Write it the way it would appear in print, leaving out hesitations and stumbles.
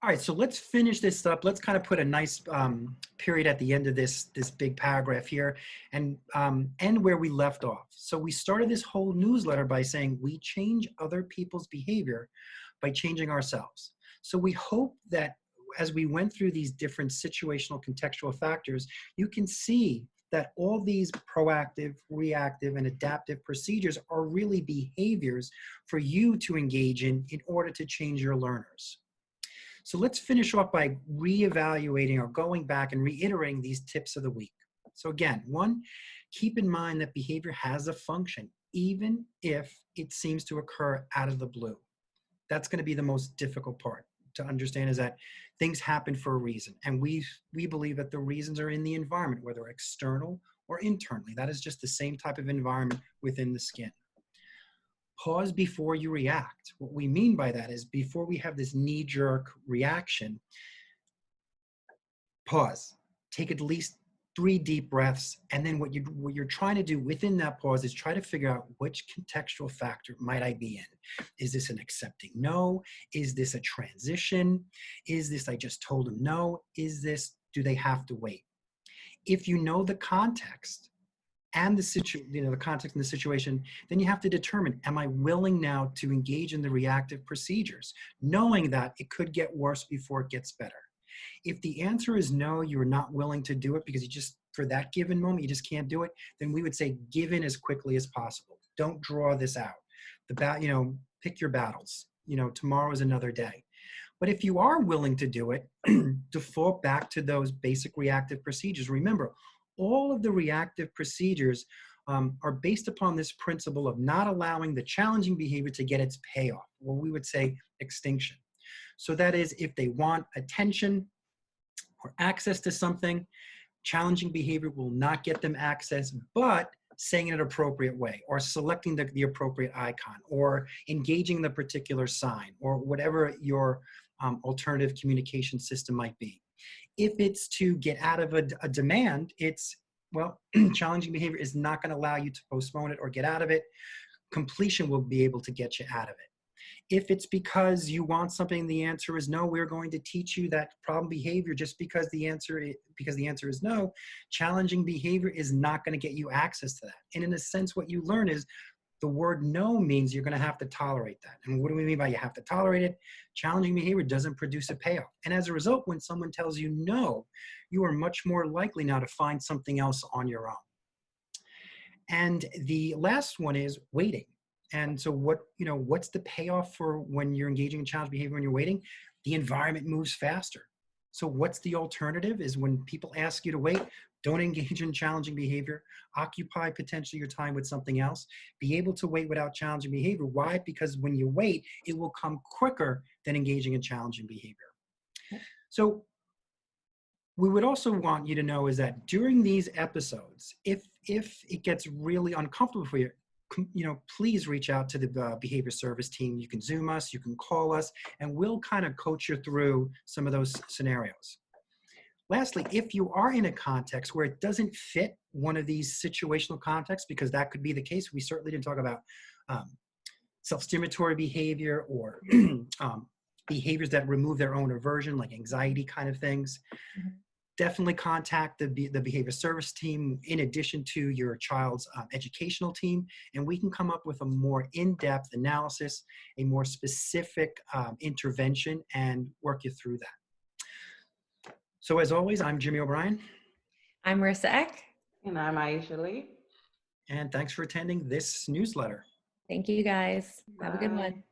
All right, so let's finish this up. Let's kind of put a nice period at the end of this big paragraph here and end where we left off. So we started this whole newsletter by saying we change other people's behavior by changing ourselves. So we hope that as we went through these different situational contextual factors, you can see that all these proactive, reactive, and adaptive procedures are really behaviors for you to engage in order to change your learners. So let's finish off by reevaluating or going back and reiterating these tips of the week. So again, one, keep in mind that behavior has a function, even if it seems to occur out of the blue. That's going to be the most difficult part to understand, is that things happen for a reason. And we believe that the reasons are in the environment, whether external or internally. That is just the same type of environment within the skin. Pause before you react. What we mean by that is, before we have this knee-jerk reaction, pause. Take at least 3 deep breaths, and then what you're trying to do within that pause is try to figure out which contextual factor might I be in. Is this an accepting no? Is this a transition? Is this I just told them no? Is this, do they have to wait? If you know the context and the context and the situation, then you have to determine, am I willing now to engage in the reactive procedures, knowing that it could get worse before it gets better? If the answer is no, you're not willing to do it because you just, for that given moment, you just can't do it, then we would say give in as quickly as possible. Don't draw this out. Pick your battles. Tomorrow is another day. But if you are willing to do it, default back to those basic reactive procedures. Remember, all of the reactive procedures are based upon this principle of not allowing the challenging behavior to get its payoff, or we would say extinction. So that is, if they want attention or access to something, challenging behavior will not get them access, but saying it in an appropriate way, or selecting the appropriate icon, or engaging the particular sign, or whatever your alternative communication system might be. If it's to get out of a demand, challenging behavior is not going to allow you to postpone it or get out of it. Completion will be able to get you out of it. If it's because you want something, the answer is no, we're going to teach you that problem behavior just because the answer is no. Challenging behavior is not going to get you access to that. And in a sense, what you learn is the word no means you're going to have to tolerate that. And what do we mean by you have to tolerate it? Challenging behavior doesn't produce a payoff. And as a result, when someone tells you no, you are much more likely now to find something else on your own. And the last one is waiting. And so what's the payoff for when you're engaging in challenge behavior when you're waiting? The environment moves faster. So what's the alternative is when people ask you to wait, don't engage in challenging behavior, occupy potentially your time with something else, be able to wait without challenging behavior. Why? Because when you wait, it will come quicker than engaging in challenging behavior. So we would also want you to know is that during these episodes, if it gets really uncomfortable for you, please reach out to the behavior service team. You can Zoom us, you can call us, and we'll kind of coach you through some of those scenarios. Lastly, if you are in a context where it doesn't fit one of these situational contexts, because that could be the case, we certainly didn't talk about self-stimulatory behavior or behaviors that remove their own aversion, like anxiety kind of things. Mm-hmm. Definitely contact the behavior service team in addition to your child's educational team, and we can come up with a more in-depth analysis, a more specific intervention, and work you through that. So as always, I'm Jimmy O'Brien. I'm Marissa Eck. And I'm Aisha Lee. And thanks for attending this newsletter. Thank you guys. Have a good one.